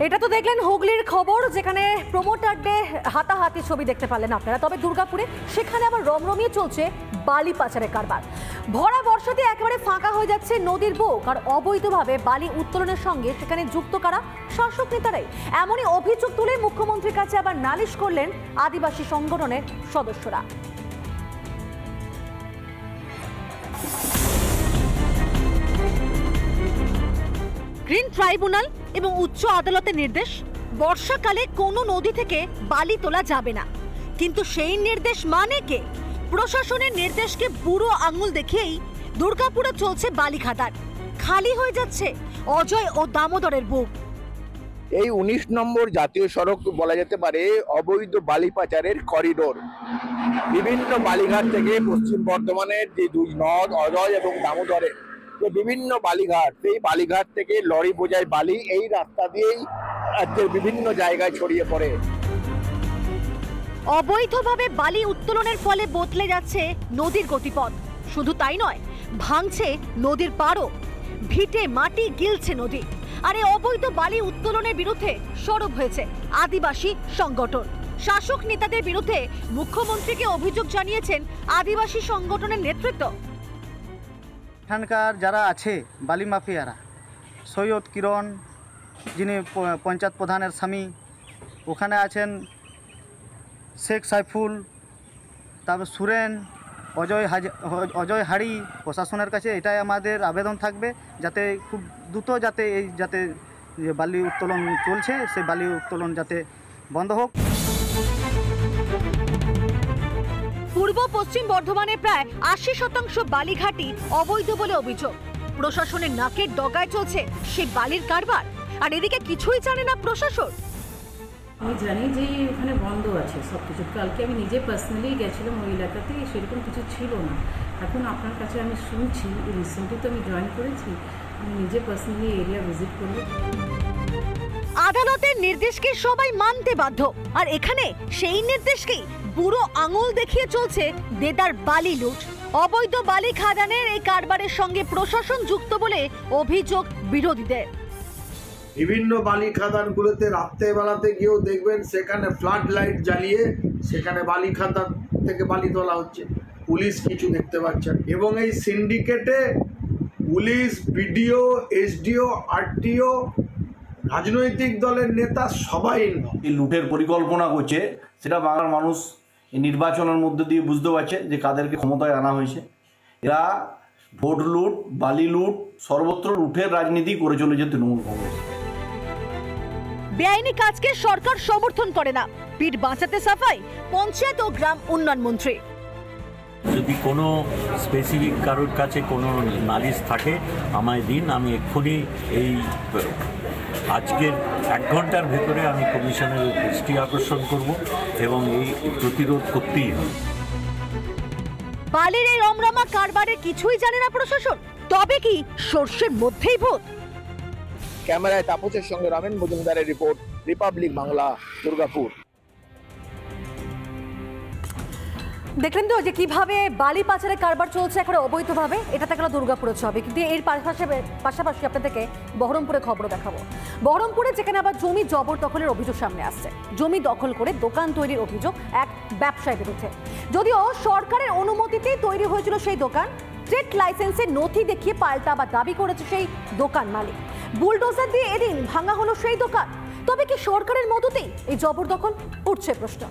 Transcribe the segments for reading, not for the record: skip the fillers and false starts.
এটা তো দেখলেন হুগলির খবর, যেখানে প্রমোটারদের হাতাহাতি ছবি দেখতে পারলেন আপনারা। তবে দুর্গাপুরে সেখানে আবার রমরমিয়ে চলছে বালি পাচারের কারবার। ভরা বর্ষাতে একেবারে ফাঁকা হয়ে যাচ্ছে নদীর বুক, আর অবৈধভাবে বালি উত্তোলনের সঙ্গে সেখানে যুক্ত কারা? শাসক নেতারাই। এমনই অভিযোগ তুলে মুখ্যমন্ত্রীর কাছে আবার নালিশ করলেন আদিবাসী সংগঠনের সদস্যরা। গ্রিন ট্রাইব্যুনাল এবং উচ্চ আদালতের নির্দেশ, বর্ষাকালে কোনো নদী থেকে বালি তোলা যাবে না। কিন্তু সেই নির্দেশ মানে কে? প্রশাসনের নির্দেশকে বুড়ো আঙুল দেখিয়েই দুর্গাপুরে চলছে বালি খাদান। খালি হয়ে যাচ্ছে অজয় ও দামোদরের বুক। এই 19 নম্বর জাতীয় সড়ক বলা যেতে পারে অবৈধ বালি পাচারের করিডোর। বিভিন্ন বালিঘাট থেকে পশ্চিম বর্ধমানের যে দুই নদ অজয় এবং দামোদরের যে বিভিন্ন বালিঘাট, সেই বালিঘাট থেকে লরি বোঝাই বালি এই রাস্তা দিয়েই রাজ্যের বিভিন্ন জায়গায় ছড়িয়ে পড়ে। অবৈধভাবে বালি উত্তোলনের ফলে বদলে যাচ্ছে নদীর গতিপথ। শুধু তাই নয়, ভাঙছে নদীর পাড়ও, ভিটে মাটি গিলছে নদী। আর এই অবৈধ বালি উত্তোলনের বিরুদ্ধে সরব হয়েছে আদিবাসী সংগঠন। শাসক নেতাদের বিরুদ্ধে মুখ্যমন্ত্রীকে অভিযোগ জানিয়েছেন আদিবাসী সংগঠনের নেতৃত্ব। এখানকার যারা আছে বালি মাফিয়ারা, সৈয়দ কিরণ যিনি পঞ্চায়েত প্রধানের স্বামী, ওখানে আছেন শেখ সাইফুল, তারপর সুরেন, অজয় হাড়ি। প্রশাসনের কাছে এটাই আমাদের আবেদন থাকবে, যাতে খুব দ্রুত যাতে যে বালি উত্তোলন চলছে সেই বালি উত্তোলন যাতে বন্ধ হোক। পূর্ব পশ্চিম বর্ধমানে প্রায় 80% বালিঘাটি অবৈধ বলে অভিযোগ। প্রশাসনের নাকের ডগায় চলছে সেই বালির কারবার, আর এদিকে কিছুই জানে না প্রশাসন। আমি জানি যে ওখানে বন্ধ আছে সবকিছু। কালকে আমি নিজে পার্সোনালি গেছিলাম ওই এলাকাতে, সেরকম কিছু ছিল না। এখন আপনার কাছে আমি শুনছি, রিসেন্টলি তো আমি জয়েন করেছি, আমি নিজে পার্সোনালি এরিয়া ভিজিট করব। আদালতের নির্দেশকে সবাই মানতে বাধ্য, আর এখানে সেই নির্দেশকেই বুড়ো আঙুল দেখিয়ে চলছে দেদার বালি লুট। অবৈধ বালি খাদানের এই কারবারের সঙ্গে প্রশাসন যুক্ত বলে অভিযোগ বিরোধীদের। বিভিন্ন বালি খাদানগুলোতে রাত্রেবেলাতে গিয়েও দেখবেন সেখানে ফ্লাড লাইট জ্বালিয়ে সেখানে বালি খাদান থেকে বালি তোলা হচ্ছে, পুলিশ কিছু দেখতে পাচ্ছে। এবং এই সিন্ডিকেটে পুলিশ, বিডিও, এসডিও, আরটিও, রাজনৈতিক দলের নেতা সবাই এই লুটের পরিকল্পনা করছে, সেটা বাংলার মানুষ এই নির্বাচনের মধ্যে দিয়ে বুঝতে পারছে যে কাদেরকে ক্ষমতায় আনা হয়েছে। এরা ভোট লুট, বালি লুট, সর্বত্র লুটের রাজনীতি করে চলেছে তৃণমূল কংগ্রেস। বেআইনি কাজকে সরকার সমর্থন করে না, পিঠ বাঁচাতে সাফাই পঞ্চায়েত ও গ্রাম উন্নয়ন মন্ত্রী। যদি কোনো স্পেসিফিক কারোর কাছে কোনো নালিশ থাকে আমায় দিন, আমি এক্ষুনি এই আজকের 1 ঘন্টার ভেতরে আমি কমিশনের দৃষ্টি আকর্ষণ করব এবং এই প্রতিরোধ করতেই হবে। বালির এই রমরমা কারবারের কিছুই জানে না প্রশাসন, তবে কি সর্ষের মধ্যেই ভূত? ক্যামেরায় তাপসের সঙ্গে রমেন মজুমদারের রিপোর্ট, রিপাবলিক বাংলা, দুর্গাপুর। দেখলেন তো যে কিভাবে বালি পাচারের কারবার চলছে একেবারে অবৈধভাবে। এটা থাকলো দুর্গাপুরের ছবি, কিন্তু এর পাশাপাশি আপনাদেরকে বহরমপুরে খবর দেখাবো। বহরমপুরে যেখানে আবার জমি জবরদখলের অভিযোগ সামনে আসছে। জমি দখল করে দোকান তৈরির অভিযোগ এক ব্যবসায়ীর বিরুদ্ধে। যদিও সরকারের অনুমতিতেই তৈরি হয়েছিল সেই দোকান, ট্রেড লাইসেন্সের নথি দেখিয়ে পাল্টা বা দাবি করেছে সেই দোকান মালিক। বুলডোজার দিয়ে এদিন ভাঙা হলো সেই দোকান। তবে কি সরকারের মদতেই এই জবরদখল? উঠছে প্রশ্ন।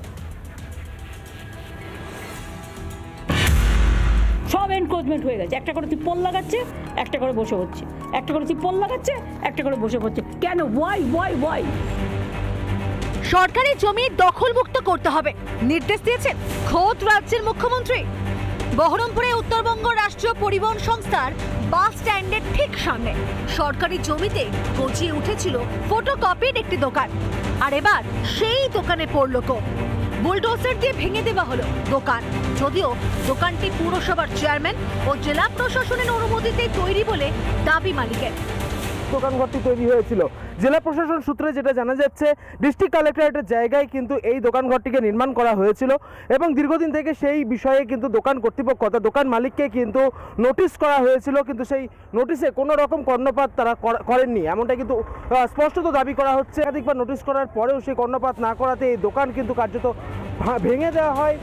সব এনক্রোচমেন্ট হয়ে গেছে। একটা করে তিপ্পল লাগাচ্ছে, একটা করে বসে হচ্ছে, একটা করে তিপ্পল লাগাচ্ছে, একটা করে বসে হচ্ছে। কেন? ওয়াই? সরকারি জমি দখলমুক্ত করতে হবে নির্দেশ দিয়েছেন খোদ রাজ্যের মুখ্যমন্ত্রী। বহরমপুরে উত্তরবঙ্গ রাষ্ট্রীয় পরিবহন সংস্থার বাস স্ট্যান্ডের ঠিক সামনে সরকারি জমিতে গজিয়ে উঠেছিল ফটোকপির একটি দোকান। আর এবার সেই দোকানে পড়ল কোপ। বুলডোজার দিয়ে ভেঙে দেওয়া হলো দোকান। যদিও দোকানটি পুরসভার চেয়ারম্যান ও জেলা প্রশাসনের অনুমতিতে তৈরি বলে দাবি মালিকের। দোকানঘরটি তৈরি হয়েছিল। জেলা প্রশাসন সূত্রে যেটা জানা যাচ্ছে, ডিস্ট্রিক্ট কালেক্টরেটের জায়গায় কিন্তু এই দোকানঘরটিকে নির্মাণ করা হয়েছিল এবং দীর্ঘদিন থেকে সেই বিষয়ে কিন্তু দোকান কর্তৃপক্ষ অর্থাৎ দোকান মালিককে কিন্তু নোটিশ করা হয়েছিল, কিন্তু সেই নোটিশে কোনো রকম কর্ণপাত তারা করেননি, এমনটা কিন্তু স্পষ্টত দাবি করা হচ্ছে। একাধিকবার নোটিশ করার পরেও সেই কর্ণপাত না করাতে এই দোকান কিন্তু কার্যত ভেঙে দেওয়া হয়।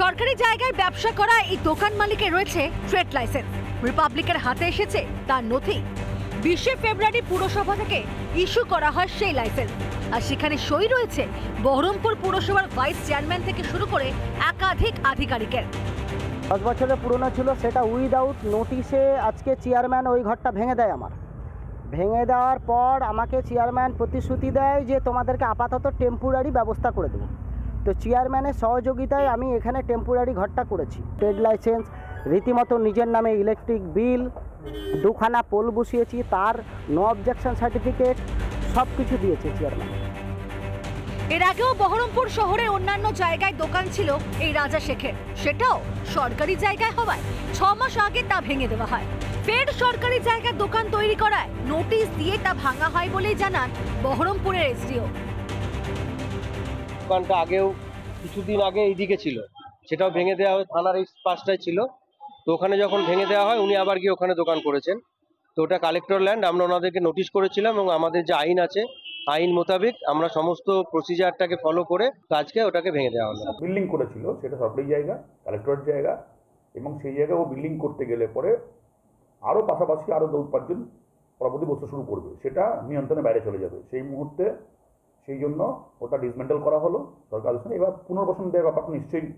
সরকারি জায়গায় ব্যবসা করা এই দোকান মালিকের রয়েছে ট্রেড লাইসেন্স, রিপাবলিকের হাতে এসেছে তার নথি। 20 ফেব্রুয়ারি পুরসভা থেকে ইস্যু করা হয় সেই লাইসেন্স, আর সেখানে সই রয়েছে বহরমপুর পুরসভার ভাইস চেয়ারম্যান থেকে শুরু করে একাধিক আধিকারিকের। 10 বছরের পুরনো ছিল, সেটা উইদাউট নোটিশে আজকে চেয়ারম্যান ওই ঘরটা ভেঙে দেয়। ভেঙে দেওয়ার পর আমাকে চেয়ারম্যান প্রতিশ্রুতি দেয় যে তোমাদেরকে আপাতত টেম্পোরারি ব্যবস্থা করে দেবো। তো চেয়ারম্যানের সহযোগিতায় আমি এখানে টেম্পোরারি ঘরটা করেছি। ট্রেড লাইসেন্স, রীতিমতো নিজের নামে ইলেকট্রিক বিল, 2খানা পোল বসিয়েছি, তার নো অবজেকশন সার্টিফিকেট, সব কিছু দিয়েছে চেয়ারম্যান। এর আগেও বহরমপুর শহরের অন্যান্য জায়গায় দোকান ছিল এই রাজা শেখের, সেটাও সরকারি জায়গায় হওয়ায় 6 মাস আগে তা ভেঙে দেওয়া হয়। ফের সরকারি জায়গায় দোকান তৈরি করায় নোটিশ দিয়ে তা ভাঙা হয় বলেই জানান বহরমপুরের এসডিও। দোকানটা আগেও কিছুদিন আগে এইদিকে ছিল, সেটাও ভেঙে দেওয়া হয়, থানার এই পাশটায় ছিল। তো ওখানে যখন ভেঙে দেওয়া হয় উনি আবার গিয়ে ওখানে দোকান করেছেন। তো ওটা কালেক্টর ল্যান্ড, আমরা ওনাদেরকে নোটিশ করেছিলাম এবং আমাদের যে আইন আছে আইন মোতাবেক আমরা সমস্ত প্রসিজারটাকে ফলো করে আজকে ওটাকে ভেঙে দেওয়া হলো। বিল্ডিং করেছিল, সেটা সরকারি জায়গা, কালেক্টরের জায়গা, এবং সেই জায়গায় ও বিল্ডিং করতে গেলে পরে আরও পাশাপাশি আরও 2-5 পরবর্তী বস্তু শুরু করবে, সেটা নিয়ন্ত্রণের বাইরে চলে যাবে। সেই মুহূর্তে সেই জন্য ওটা ডিসমেন্টাল করা হলো সরকার। এবার পুনর্বাসন দেওয়ার ব্যাপারটা নিশ্চয়ই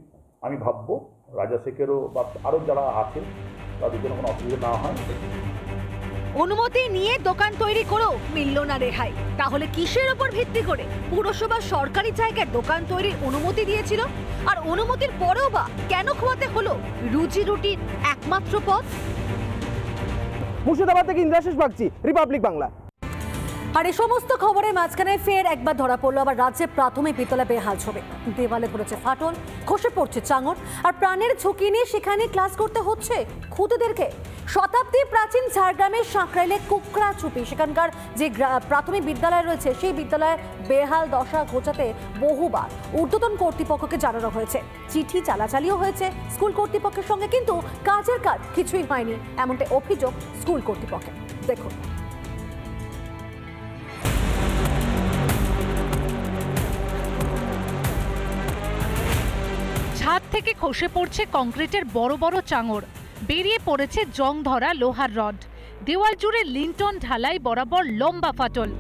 আমি ভাববো রাজা শেখেরও বা আরও যারা আছে তাদের জন্য কোনো অসুবিধা না হয়। অনুমতি নিয়ে দোকান তৈরি করেও মিলল না রেহাই, তাহলে কিসের উপর ভিত্তি করে পুরসভা সরকারি জায়গায় দোকান তৈরির অনুমতি দিয়েছিল? আর অনুমতির পরেও বা কেন খোয়াতে হলো রুজি রুটির একমাত্র পথ? মুর্শিদাবাদ থেকে ইন্দ্রাশিস বাগচি, রিপাবলিক বাংলা। আর এই সমস্ত খবরের মাঝখানে ফের একবার ধরা পড়লো আবার রাজ্যে প্রাথমিক বিদ্যালয় বেহাল ছবি। দেওয়ালে পড়েছে ফাটল, খসে পড়ছে চাঙড়, আর প্রাণের ঝুঁকি নিয়ে সেখানে ক্লাস করতে হচ্ছে খুদেদেরকে। শতাব্দী প্রাচীন ঝাড়গ্রামের সাঁকরাইলে কুকড়াচুপি, সেখানকার যে প্রাথমিক বিদ্যালয় রয়েছে সেই বিদ্যালয়ের বেহাল দশা ঘোচাতে বহুবার ঊর্ধ্বতন কর্তৃপক্ষকে জানানো হয়েছে, চিঠি চালাচালিও হয়েছে স্কুল কর্তৃপক্ষের সঙ্গে, কিন্তু কাজের কাজ কিছুই হয়নি, এমনটা অভিযোগ স্কুল কর্তৃপক্ষের। দেখুন। ছাদ থেকে খসে পড়ছে কংক্রিটের বড় বড় চাঙড়, বেরিয়ে পড়েছে জং ধরা লোহার রড, দেওয়াল জুড়ে লিন্টন ঢালাই বরাবর লম্বা ফাটল।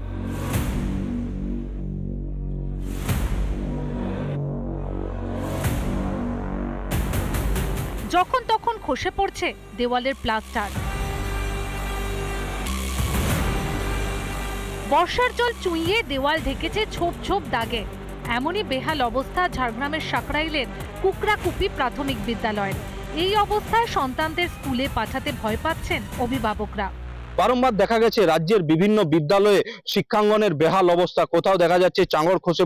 যখন তখন খসে পড়ছে দেওয়ালের প্লাস্টার। বর্ষার জল চুইয়ে দেওয়াল ঢেকেছে ছোপ ছোপ দাগে। এমনই বেহাল অবস্থা ঝাড়গ্রামের সাঁকরাইলের কুকড়াকুপি প্রাথমিক বিদ্যালয়ের। এই অবস্থায় সন্তানদের স্কুলে পাঠাতে ভয় পাচ্ছেন অভিভাবকরা। বারংবার দেখা গেছে রাজ্যের বিভিন্ন বিদ্যালয়ে শিক্ষাঙ্গনের বেহাল অবস্থা, কোথাও দেখা যাচ্ছে চাঙড় খসে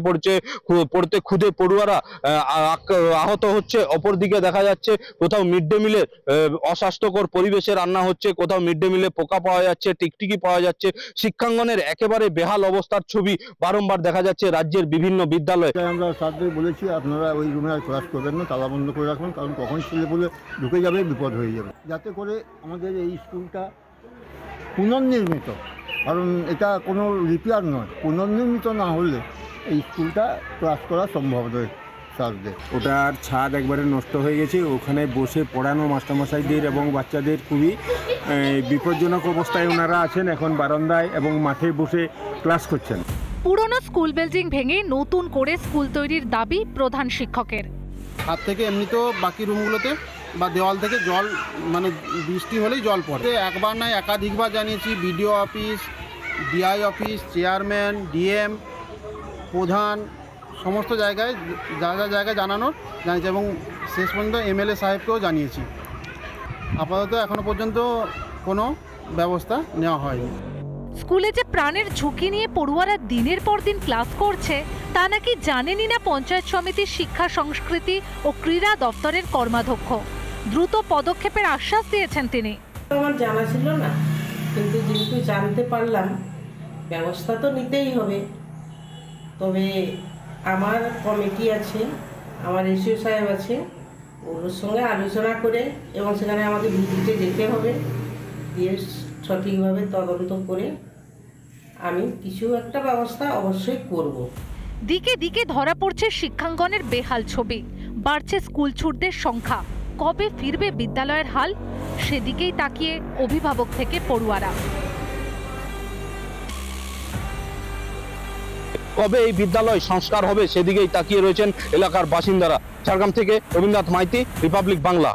পড়তে খুদে পড়ুয়ারা আহত হচ্ছে, অপরদিকে দেখা যাচ্ছে কোথাও মিড ডে মিলে অস্বাস্থ্যকর পরিবেশে রান্না হচ্ছে, কোথাও মিড ডে মিলে পোকা পাওয়া যাচ্ছে, টিকটিকি পাওয়া যাচ্ছে। শিক্ষাঙ্গনের একেবারে বেহাল অবস্থার ছবি বারংবার দেখা যাচ্ছে রাজ্যের বিভিন্ন বিদ্যালয়ে। আমরা স্যারদের বলেছি আপনারা ওই রুমে আর ক্লাস করবেন না, তালা বন্ধ করে রাখুন, কারণ কখন ছেলে বলে ঢুকে যাবে, বিপদ হয়ে যাবে, যাতে করে আমাদের এই স্কুলটা পুনর্নির্মিত, কারণ এটা কোনো রিপেয়ার নয়, পুনর্নির্মিত না হলে এই স্কুলটা ক্লাস করা সম্ভব নয় স্যারদের। ওটার ছাদ একবারে নষ্ট হয়ে গেছে, ওখানে বসে পড়ানো মাস্টারমশাইদের এবং বাচ্চাদের খুবই বিপজ্জনক অবস্থায় ওনারা আছেন, এখন বারান্দায় এবং মাঠে বসে ক্লাস করছেন। পুরনো স্কুল বিল্ডিং ভেঙে নতুন করে স্কুল তৈরির দাবি প্রধান শিক্ষকের। ছাদ থেকে এমনিতেও বাকি রুমগুলোতে বা দেওয়াল থেকে জল, মানে বৃষ্টি হলেই জল পড়ে। একবার নয় একাধিকবার জানিয়েছি, BDO office, DI office, chairman, DM, প্রধান, সমস্ত জায়গায় যা যা জায়গায় জানানোর জানিয়েছি, এবং শেষ পর্যন্ত এমএলএ সাহেবকেও জানিয়েছি। আপাতত এখনো পর্যন্ত কোনো ব্যবস্থা নেওয়া হয়নি। স্কুলে যে প্রাণের ঝুঁকি নিয়ে পড়ুয়ারা দিনের পর দিন ক্লাস করছে তা নাকি জানেনই না পঞ্চায়েত সমিতির শিক্ষা সংস্কৃতি ও ক্রীড়া দপ্তরের কর্মাধ্যক্ষ। দ্রুত পদক্ষেপের আশ্বাস দিয়েছেন তিনি। আমার জানা ছিল না, কিন্তু যেহেতু জানতে পারলাম ব্যবস্থা তো নিতেই হবে। তবে আমার কমিটি আছে, আমার এসিও সাহেব আছে, ওর সঙ্গে আলোচনা করে এবং সেখানে আমাদের ভিজিটে যেতে হবে, দিয়ে সঠিকভাবে তদন্ত করে আমি কিছু একটা ব্যবস্থা অবশ্যই করব। দিকে দিকে ধরা পড়ছে শিক্ষাঙ্গনের বেহাল ছবি, বাড়ছে স্কুল ছুটদের সংখ্যা। কবে ফিরবে বিদ্যালয়ের হাল, সেদিকেই তাকিয়ে অভিভাবক থেকে পড়ুয়ারা। কবে এই বিদ্যালয় সংস্কার হবে সেদিকেই তাকিয়ে রয়েছেন এলাকার বাসিন্দারা। ঝাড়গ্রাম থেকে রবীন্দ্রনাথ মাইতি, রিপাবলিক বাংলা।